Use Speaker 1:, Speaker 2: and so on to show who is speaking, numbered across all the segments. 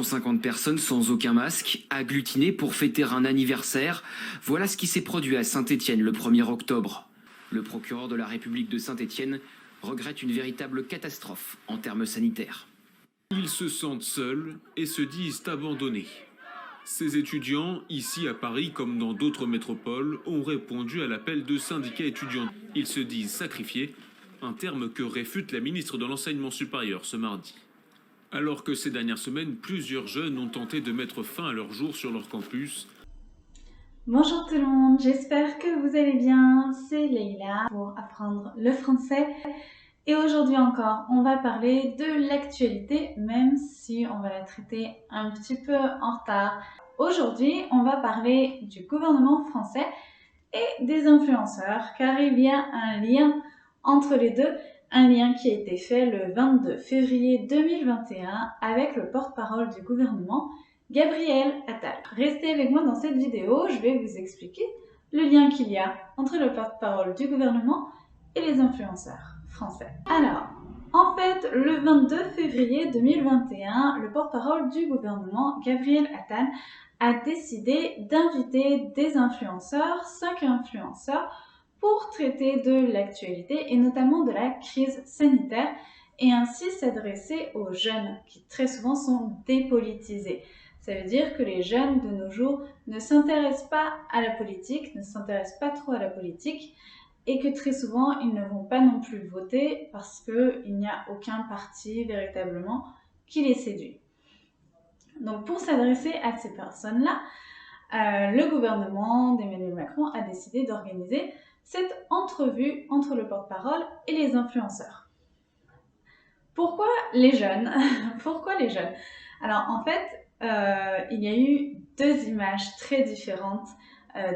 Speaker 1: 150 personnes sans aucun masque, agglutinées pour fêter un anniversaire. Voilà ce qui s'est produit à Saint-Étienne le 1er octobre. Le procureur de la République de Saint-Étienne regrette une véritable catastrophe en termes sanitaires.
Speaker 2: Ils se sentent seuls et se disent abandonnés. Ces étudiants, ici à Paris comme dans d'autres métropoles, ont répondu à l'appel de syndicats étudiants. Ils se disent sacrifiés, un terme que réfute la ministre de l'Enseignement supérieur ce mardi. Alors que ces dernières semaines, plusieurs jeunes ont tenté de mettre fin à leur jour sur leur campus.
Speaker 3: Bonjour tout le monde, j'espère que vous allez bien. C'est Leïla pour apprendre le français. Et aujourd'hui encore, on va parler de l'actualité, même si on va la traiter un petit peu en retard. Aujourd'hui, on va parler du gouvernement français et des influenceurs, car il y a un lien entre les deux. Un lien qui a été fait le 22 février 2021 avec le porte-parole du gouvernement, Gabriel Attal. Restez avec moi dans cette vidéo, je vais vous expliquer le lien qu'il y a entre le porte-parole du gouvernement et les influenceurs français. Alors, en fait, le 22 février 2021, le porte-parole du gouvernement, Gabriel Attal, a décidé d'inviter des influenceurs, 5 influenceurs, pour traiter de l'actualité et notamment de la crise sanitaire et ainsi s'adresser aux jeunes qui très souvent sont dépolitisés. Ça veut dire que les jeunes de nos jours ne s'intéressent pas à la politique, ne s'intéressent pas trop à la politique et que très souvent ils ne vont pas non plus voter parce qu'il n'y a aucun parti véritablement qui les séduit. Donc pour s'adresser à ces personnes-là, le gouvernement d'Emmanuel Macron a décidé d'organiser cette entrevue entre le porte-parole et les influenceurs. Pourquoi les jeunes? Pourquoi les jeunes? Alors en fait, il y a eu 2 images très différentes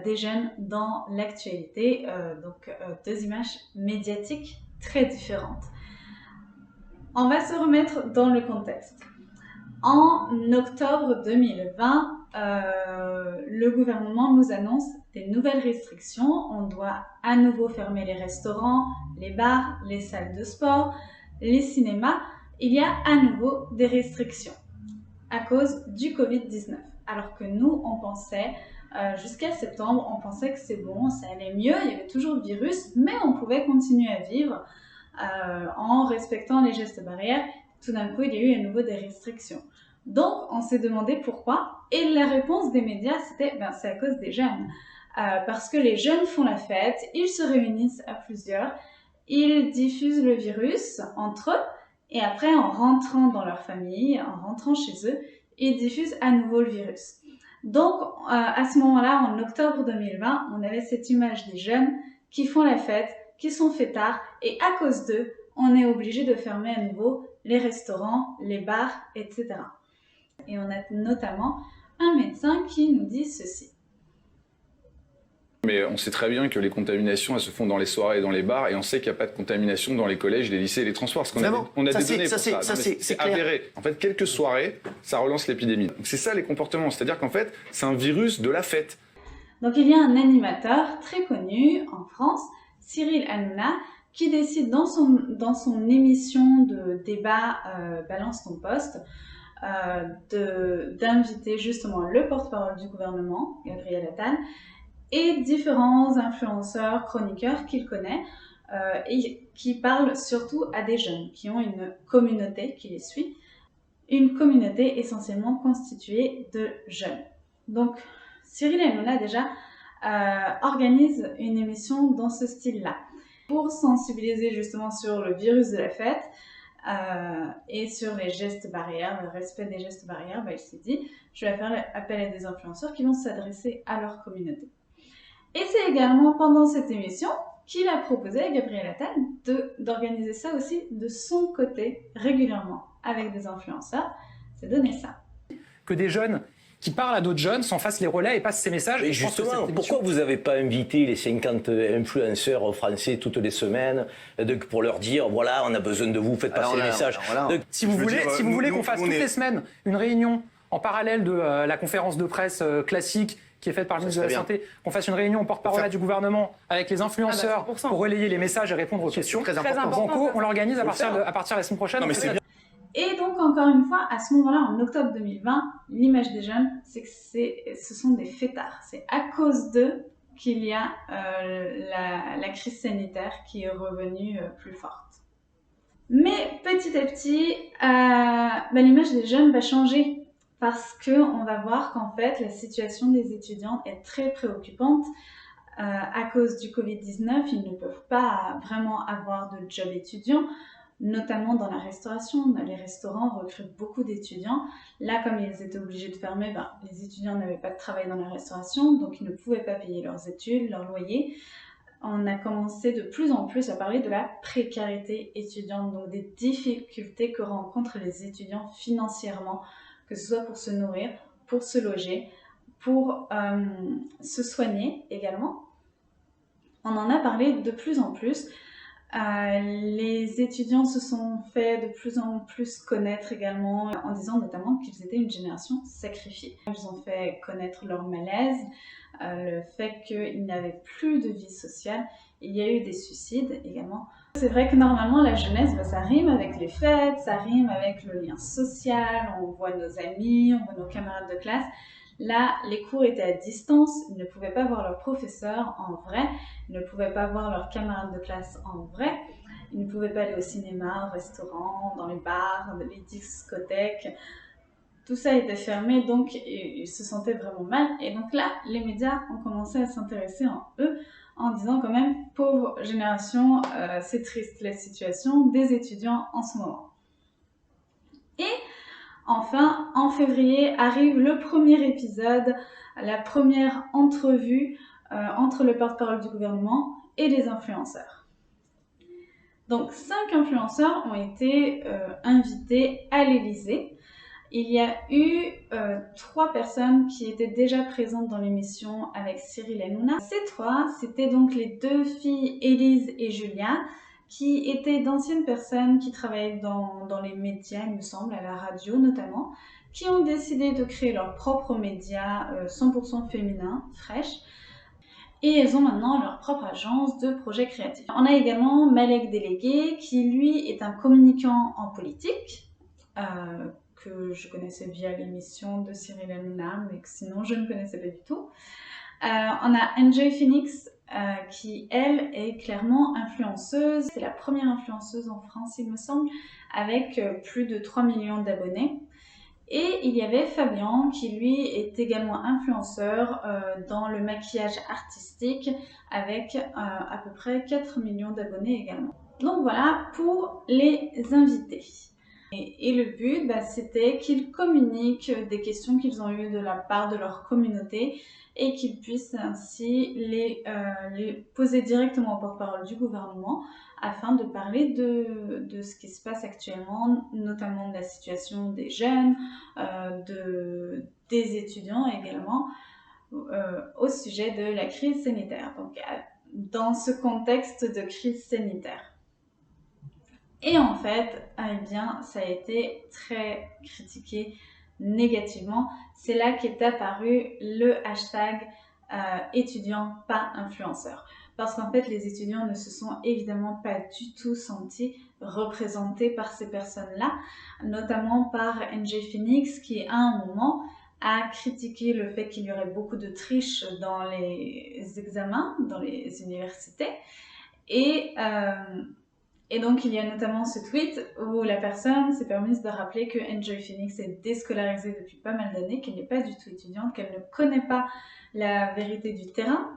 Speaker 3: des jeunes dans l'actualité, donc 2 images médiatiques très différentes. On va se remettre dans le contexte. En octobre 2020, le gouvernement nous annonce des nouvelles restrictions. On doit à nouveau fermer les restaurants, les bars, les salles de sport, les cinémas. Il y a à nouveau des restrictions à cause du Covid-19. Alors que nous, on pensait, jusqu'à septembre, on pensait que c'est bon, ça allait mieux, il y avait toujours le virus, mais on pouvait continuer à vivre en respectant les gestes barrières. Tout d'un coup, il y a eu à nouveau des restrictions. Donc, on s'est demandé pourquoi. Et la réponse des médias, c'était c'est à cause des jeunes. Parce que les jeunes font la fête, ils se réunissent à plusieurs, ils diffusent le virus entre eux, et après, en rentrant dans leur famille, en rentrant chez eux, ils diffusent à nouveau le virus. Donc, à ce moment-là, en octobre 2020, on avait cette image des jeunes qui font la fête, qui sont fêtards, et à cause d'eux, on est obligé de fermer à nouveau les restaurants, les bars, etc. Et on a notamment un médecin qui nous dit ceci.
Speaker 4: Mais on sait très bien que les contaminations, elles se font dans les soirées et dans les bars, et on sait qu'il n'y a pas de contamination dans les collèges, les lycées et les transports. Parce qu'on a des données pour ça. C'est avéré. En fait, quelques soirées, ça relance l'épidémie. Donc c'est ça les comportements. C'est-à-dire qu'en fait, c'est un virus de la fête.
Speaker 3: Donc il y a un animateur très connu en France, Cyril Hanouna, qui décide dans son émission de débat Balance ton poste, d'inviter justement le porte-parole du gouvernement, Gabriel Attal, et différents influenceurs, chroniqueurs qu'il connaît, et qui parlent surtout à des jeunes qui ont une communauté qui les suit, une communauté essentiellement constituée de jeunes. Donc Cyril Hanouna déjà organise une émission dans ce style-là, pour sensibiliser justement sur le virus de la fête et sur les gestes barrières, le respect des gestes barrières. Il s'est dit, je vais faire appel à des influenceurs qui vont s'adresser à leur communauté. Et c'est également pendant cette émission qu'il a proposé à Gabriel Attal d'organiser ça aussi de son côté régulièrement avec des influenceurs. C'est donné ça.
Speaker 5: Que des jeunes qui parlent à d'autres jeunes, s'en fassent les relais et passent ces messages.
Speaker 6: Et justement, pourquoi vous n'avez pas invité les 50 influenceurs français toutes les semaines pour leur dire, voilà, on a besoin de vous, faites passer les messages.
Speaker 5: Si vous voulez qu'on fasse toutes les semaines une réunion en parallèle de la conférence de presse classique qui est faite par le ministre de la Santé, qu'on fasse une réunion au porte-parole du gouvernement avec les influenceurs pour relayer les messages et répondre aux questions.
Speaker 7: Très important.
Speaker 5: Banco, on l'organise à partir de la semaine prochaine.
Speaker 4: Non, mais c'est bien.
Speaker 3: Et donc, encore une fois, à ce moment-là, en octobre 2020, l'image des jeunes, c'est que ce sont des fêtards. C'est à cause d'eux qu'il y a la crise sanitaire qui est revenue plus forte. Mais petit à petit, l'image des jeunes va changer parce qu'on va voir qu'en fait, la situation des étudiants est très préoccupante. À cause du Covid-19, ils ne peuvent pas vraiment avoir de job étudiant, notamment dans la restauration. Les restaurants recrutent beaucoup d'étudiants. Là, comme ils étaient obligés de fermer, les étudiants n'avaient pas de travail dans la restauration, donc ils ne pouvaient pas payer leurs études, leur loyer. On a commencé de plus en plus à parler de la précarité étudiante, donc des difficultés que rencontrent les étudiants financièrement, que ce soit pour se nourrir, pour se loger, pour se soigner également. On en a parlé de plus en plus. Les étudiants se sont fait de plus en plus connaître également en disant notamment qu'ils étaient une génération sacrifiée. Ils ont fait connaître leur malaise, le fait qu'ils n'avaient plus de vie sociale. Il y a eu des suicides également. C'est vrai que normalement la jeunesse, ça rime avec les fêtes, ça rime avec le lien social, on voit nos amis, on voit nos camarades de classe. Là, les cours étaient à distance, ils ne pouvaient pas voir leurs professeurs en vrai, ils ne pouvaient pas voir leurs camarades de classe en vrai, ils ne pouvaient pas aller au cinéma, au restaurant, dans les bars, dans les discothèques. Tout ça était fermé, donc ils se sentaient vraiment mal. Et donc là, les médias ont commencé à s'intéresser en eux, en disant quand même, pauvre génération, c'est triste la situation des étudiants en ce moment. Et enfin, en février, arrive le premier épisode, la première entrevue entre le porte-parole du gouvernement et les influenceurs. Donc, 5 influenceurs ont été invités à l'Élysée. Il y a eu 3 personnes qui étaient déjà présentes dans l'émission avec Cyril Hanouna. Ces 3, c'était donc les 2 filles, Élise et Julia, qui étaient d'anciennes personnes qui travaillaient dans les médias, il me semble, à la radio notamment, qui ont décidé de créer leur propre média 100% féminin, fraîche, et elles ont maintenant leur propre agence de projets créatifs. On a également Malek Délégué, qui lui est un communicant en politique, que je connaissais via l'émission de Cyril Hanouna, mais que sinon je ne connaissais pas du tout. On a Enjoy Phoenix, qui elle est clairement influenceuse. C'est la première influenceuse en France, il me semble, avec plus de 3 millions d'abonnés. Et il y avait Fabien, qui lui est également influenceur dans le maquillage artistique, avec à peu près 4 millions d'abonnés également. Donc voilà pour les invités. Et le but, c'était qu'ils communiquent des questions qu'ils ont eues de la part de leur communauté et qu'ils puissent ainsi les poser directement au porte-parole du gouvernement afin de parler de ce qui se passe actuellement, notamment de la situation des jeunes, des étudiants également, au sujet de la crise sanitaire. Donc, dans ce contexte de crise sanitaire. Et en fait, ça a été très critiqué négativement. C'est là qu'est apparu le hashtag étudiant pas influenceur. Parce qu'en fait, les étudiants ne se sont évidemment pas du tout sentis représentés par ces personnes-là, notamment par NJ Phoenix qui, à un moment, a critiqué le fait qu'il y aurait beaucoup de triches dans les examens, dans les universités. Et donc, il y a notamment ce tweet où la personne s'est permise de rappeler que Enjoy Phoenix est déscolarisée depuis pas mal d'années, qu'elle n'est pas du tout étudiante, qu'elle ne connaît pas la vérité du terrain,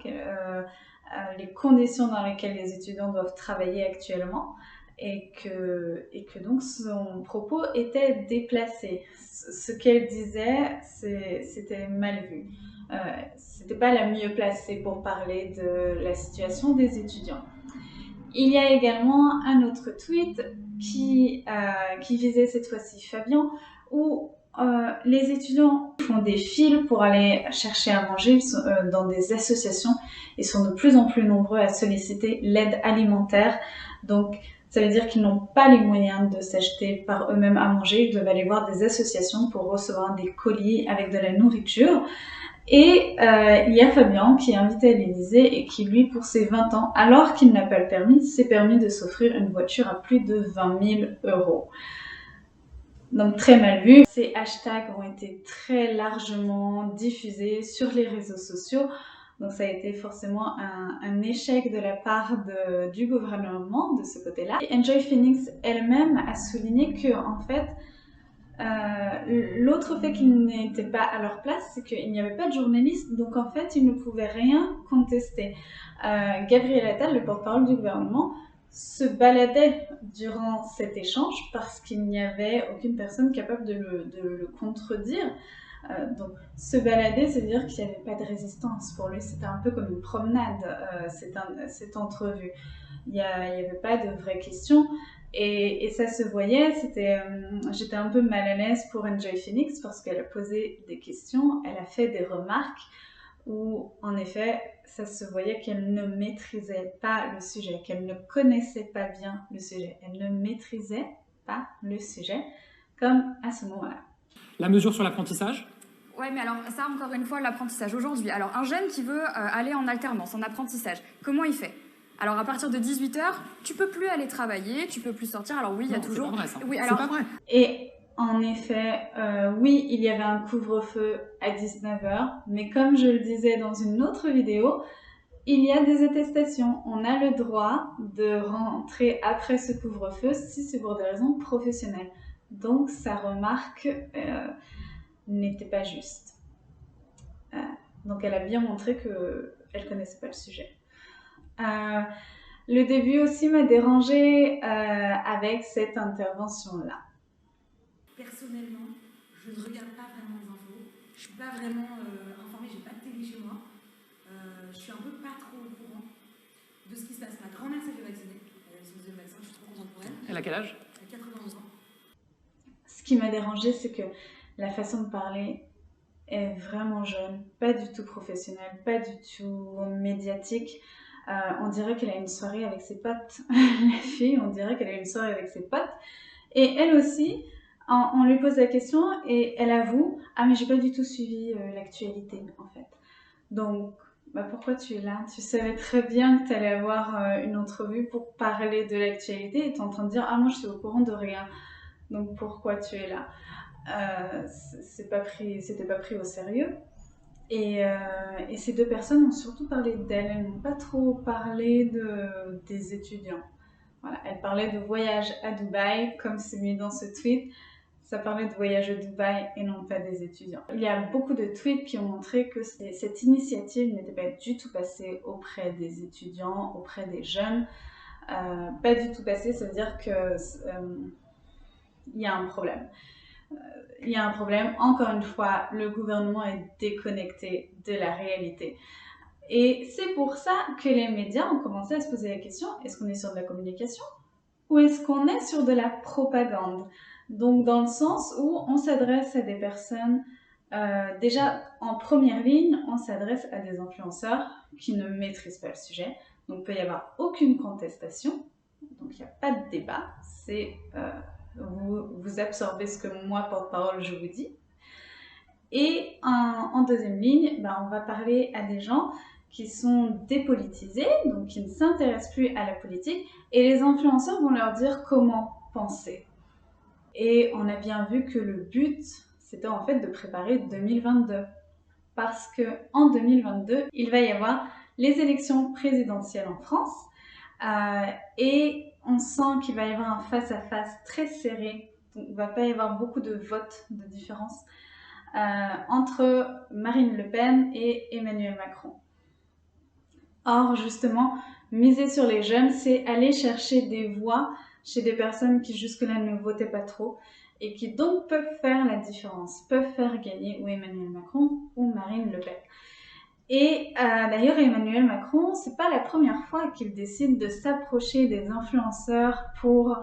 Speaker 3: les conditions dans lesquelles les étudiants doivent travailler actuellement, et que donc son propos était déplacé. Ce qu'elle disait, c'était mal vu. C'était pas la mieux placée pour parler de la situation des étudiants. Il y a également un autre tweet qui visait cette fois-ci Fabien, où les étudiants font des files pour aller chercher à manger dans des associations. Ils sont de plus en plus nombreux à solliciter l'aide alimentaire. Donc, ça veut dire qu'ils n'ont pas les moyens de s'acheter par eux-mêmes à manger. Ils doivent aller voir des associations pour recevoir des colis avec de la nourriture. Et il y a Fabien qui est invité à l'Élysée et qui, lui, pour ses 20 ans, alors qu'il n'a pas le permis, s'est permis de s'offrir une voiture à plus de 20 000 €. donc très mal vu. Ces hashtags ont été très largement diffusés sur les réseaux sociaux. Donc ça a été forcément un échec de la part du gouvernement de ce côté-là. Enjoy Phoenix elle-même a souligné que en fait, l'autre fait qu'ils n'étaient pas à leur place, c'est qu'il n'y avait pas de journalistes, donc en fait ils ne pouvaient rien contester. Gabriel Attal, le porte-parole du gouvernement, se baladait durant cet échange parce qu'il n'y avait aucune personne capable de le contredire. Donc se balader, c'est-à-dire qu'il n'y avait pas de résistance. Pour lui, c'était un peu comme une promenade, cette entrevue. Il n'y avait pas de vraies questions. Et ça se voyait, j'étais un peu mal à l'aise pour Enjoy Phoenix parce qu'elle a posé des questions, elle a fait des remarques où, en effet, ça se voyait qu'elle ne maîtrisait pas le sujet, qu'elle ne connaissait pas bien le sujet. Elle ne maîtrisait pas le sujet, comme à ce moment-là.
Speaker 5: La mesure sur l'apprentissage ?
Speaker 7: Ouais, mais alors ça, encore une fois, l'apprentissage aujourd'hui. Alors, un jeune qui veut aller en alternance, en apprentissage, comment il fait ? Alors, à partir de 18h, tu peux plus aller travailler, tu peux plus sortir. Alors oui, il y a toujours...
Speaker 5: C'est pas vrai, ça.
Speaker 7: Oui, alors...
Speaker 5: C'est pas vrai.
Speaker 3: Et en effet, oui, il y avait un couvre-feu à 19h, mais comme je le disais dans une autre vidéo, il y a des attestations. On a le droit de rentrer après ce couvre-feu si c'est pour des raisons professionnelles. Donc, sa remarque n'était pas juste. Donc, elle a bien montré qu'elle ne connaissait pas le sujet. Le début aussi m'a dérangée avec cette intervention-là.
Speaker 8: Personnellement, je ne regarde pas vraiment les infos. Je ne suis pas vraiment informée, je n'ai pas de télé chez moi. Je suis un peu pas trop au courant de ce qui se passe. Ma grand-mère s'est fait vacciner. Elle a son deuxième vaccin, je suis trop contente pour elle.
Speaker 5: Elle a quel âge ?
Speaker 8: Elle a 91 ans.
Speaker 3: Ce qui m'a dérangée, c'est que la façon de parler est vraiment jeune, pas du tout professionnelle, pas du tout médiatique. On dirait qu'elle a une soirée avec ses potes. La fille, on dirait qu'elle a une soirée avec ses potes. Et elle aussi, on lui pose la question et elle avoue « Ah mais j'ai pas du tout suivi l'actualité en fait. » Donc, pourquoi tu es là? Tu savais très bien que tu allais avoir une entrevue pour parler de l'actualité et tu es en train de dire « Ah moi je suis au courant de rien. » Donc pourquoi tu es là? C'était pas pris au sérieux. Et ces deux personnes ont surtout parlé d'elle, elles n'ont pas trop parlé des étudiants. Voilà, elles parlaient de voyage à Dubaï, comme c'est mis dans ce tweet. Ça parlait de voyage à Dubaï et non pas des étudiants. Il y a beaucoup de tweets qui ont montré que cette initiative n'était pas du tout passée auprès des étudiants, auprès des jeunes. Pas du tout passée, ça veut dire qu'il y a un problème. Il y a un problème. Encore une fois, le gouvernement est déconnecté de la réalité. Et c'est pour ça que les médias ont commencé à se poser la question, est-ce qu'on est sur de la communication ou est-ce qu'on est sur de la propagande? Donc dans le sens où on s'adresse à des personnes, déjà en première ligne, on s'adresse à des influenceurs qui ne maîtrisent pas le sujet. Donc il ne peut y avoir aucune contestation, donc il n'y a pas de débat, c'est... Vous absorbez ce que moi, porte-parole, je vous dis. Et en deuxième ligne, on va parler à des gens qui sont dépolitisés, donc qui ne s'intéressent plus à la politique, et les influenceurs vont leur dire comment penser. Et on a bien vu que le but, c'était en fait de préparer 2022. Parce qu'en 2022, il va y avoir les élections présidentielles en France, et on sent qu'il va y avoir un face-à-face très serré, donc il ne va pas y avoir beaucoup de votes de différence entre Marine Le Pen et Emmanuel Macron. Or, justement, miser sur les jeunes, c'est aller chercher des voix chez des personnes qui jusque-là ne votaient pas trop et qui donc peuvent faire la différence, peuvent faire gagner ou Emmanuel Macron ou Marine Le Pen. Et d'ailleurs, Emmanuel Macron, c'est pas la première fois qu'il décide de s'approcher des influenceurs pour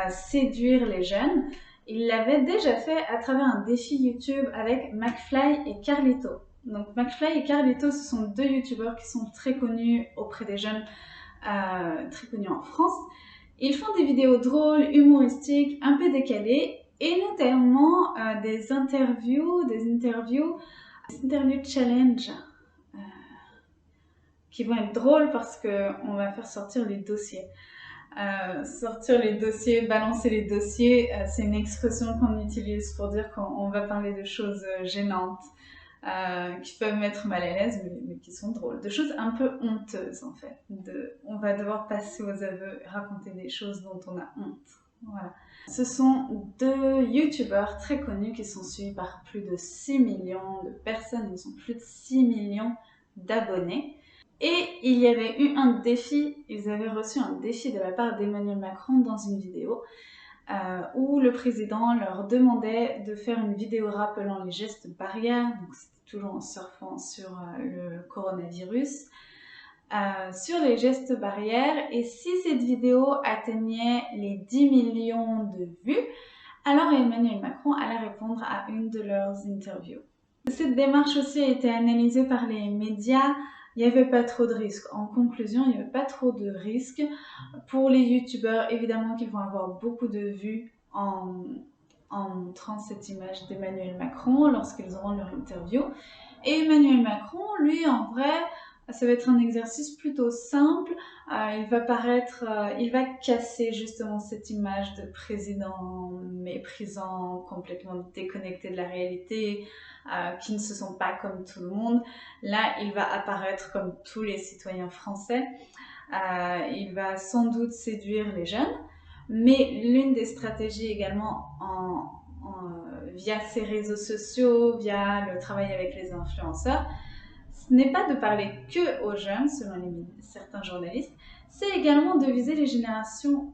Speaker 3: séduire les jeunes. Il l'avait déjà fait à travers un défi YouTube avec McFly et Carlito. Donc McFly et Carlito, ce sont deux youtubeurs qui sont très connus auprès des jeunes, très connus en France. Ils font des vidéos drôles, humoristiques, un peu décalées, et notamment des interviews challenge. Qui vont être drôles parce qu'on va faire sortir les dossiers. Sortir les dossiers, balancer les dossiers, c'est une expression qu'on utilise pour dire qu'on va parler de choses gênantes, qui peuvent mettre mal à l'aise, mais qui sont drôles. De choses un peu honteuses, en fait. On va devoir passer aux aveux, raconter des choses dont on a honte. Voilà. Ce sont 2 youtubeurs très connus qui sont suivis par plus de 6 millions de personnes. Ils ont plus de 6 millions d'abonnés. Et il y avait eu un défi, ils avaient reçu un défi de la part d'Emmanuel Macron dans une vidéo où le président leur demandait de faire une vidéo rappelant les gestes barrières, donc c'était toujours en surfant sur le coronavirus, sur les gestes barrières, et si cette vidéo atteignait les 10 millions de vues, alors Emmanuel Macron allait répondre à une de leurs interviews. Cette démarche aussi a été analysée par les médias. Il n'y avait pas trop de risques. En conclusion, il n'y avait pas trop de risques. Pour les youtubeurs, évidemment qu'ils vont avoir beaucoup de vues en montrant cette image d'Emmanuel Macron lorsqu'ils auront leur interview. Et Emmanuel Macron, lui, en vrai, ça va être un exercice plutôt simple. Il va casser justement cette image de président méprisant, complètement déconnecté de la réalité, qui ne se sent pas comme tout le monde. Là, il va apparaître comme tous les citoyens français. Il va sans doute séduire les jeunes, mais l'une des stratégies également via ses réseaux sociaux, via le travail avec les influenceurs, ce n'est pas de parler que aux jeunes, selon certains journalistes, c'est également de viser les générations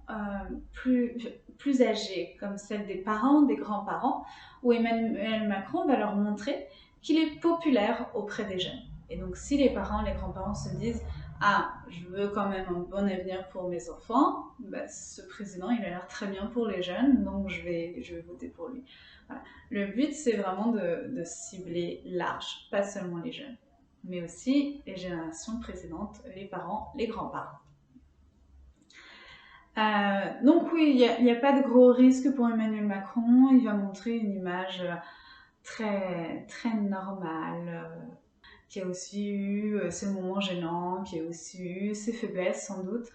Speaker 3: plus âgées, comme celles des parents, des grands-parents, où Emmanuel Macron va leur montrer qu'il est populaire auprès des jeunes. Et donc si les parents, les grands-parents se disent « Ah, je veux quand même un bon avenir pour mes enfants, bah, ce président, il a l'air très bien pour les jeunes, donc je vais voter pour lui. » Voilà. Le but, c'est vraiment de cibler large, pas seulement les jeunes, mais aussi les générations précédentes, les parents, les grands-parents. Donc oui, il n'y a pas de gros risque pour Emmanuel Macron. Il va montrer une image très, très normale, qui a aussi eu ses moments gênants, qui a aussi eu ses faiblesses sans doute.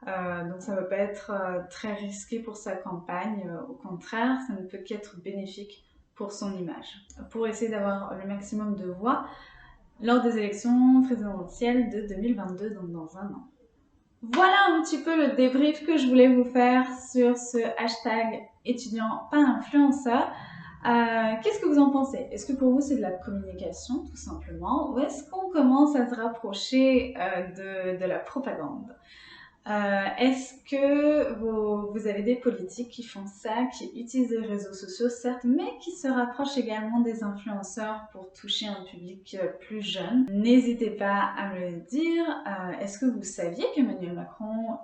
Speaker 3: Donc ça ne va pas être très risqué pour sa campagne. Au contraire, ça ne peut qu'être bénéfique pour son image, pour essayer d'avoir le maximum de voix lors des élections présidentielles de 2022, donc dans un an. Voilà un petit peu le débrief que je voulais vous faire sur ce hashtag étudiant pas influenceur. Qu'est-ce que vous en pensez? Est-ce que pour vous c'est de la communication tout simplement, ou est-ce qu'on commence à se rapprocher de la propagande? Est-ce que vous avez des politiques qui font ça, qui utilisent les réseaux sociaux certes, mais qui se rapprochent également des influenceurs pour toucher un public plus jeune? N'hésitez pas à me le dire. Est-ce que vous saviez qu'Emmanuel Macron,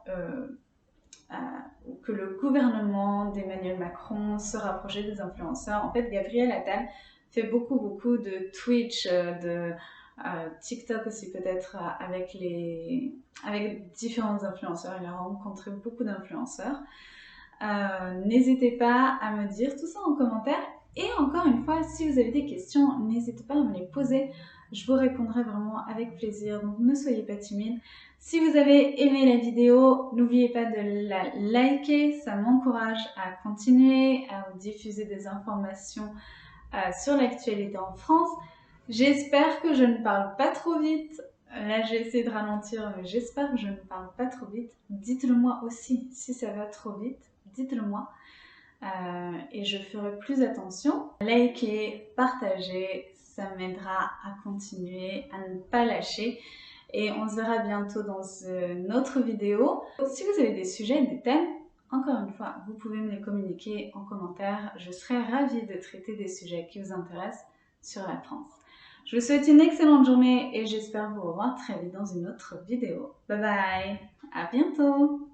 Speaker 3: ou que le gouvernement d'Emmanuel Macron se rapprochait des influenceurs? En fait, Gabriel Attal fait beaucoup de Twitch, TikTok aussi peut-être, avec différents influenceurs. Il a rencontré beaucoup d'influenceurs. N'hésitez pas à me dire tout ça en commentaire. Et encore une fois, si vous avez des questions, n'hésitez pas à me les poser. Je vous répondrai vraiment avec plaisir, donc ne soyez pas timide. Si vous avez aimé la vidéo, n'oubliez pas de la liker, ça m'encourage à continuer à vous diffuser des informations sur l'actualité en France. J'espère que je ne parle pas trop vite. Là, j'ai essayé de ralentir, mais j'espère que je ne parle pas trop vite. Dites-le moi aussi, si ça va trop vite, dites-le moi. Et je ferai plus attention. Likez, partagez, ça m'aidera à continuer, à ne pas lâcher. Et on se verra bientôt dans une autre vidéo. Si vous avez des sujets, des thèmes, encore une fois, vous pouvez me les communiquer en commentaire. Je serai ravie de traiter des sujets qui vous intéressent sur la France. Je vous souhaite une excellente journée et j'espère vous revoir très vite dans une autre vidéo. Bye bye, à bientôt!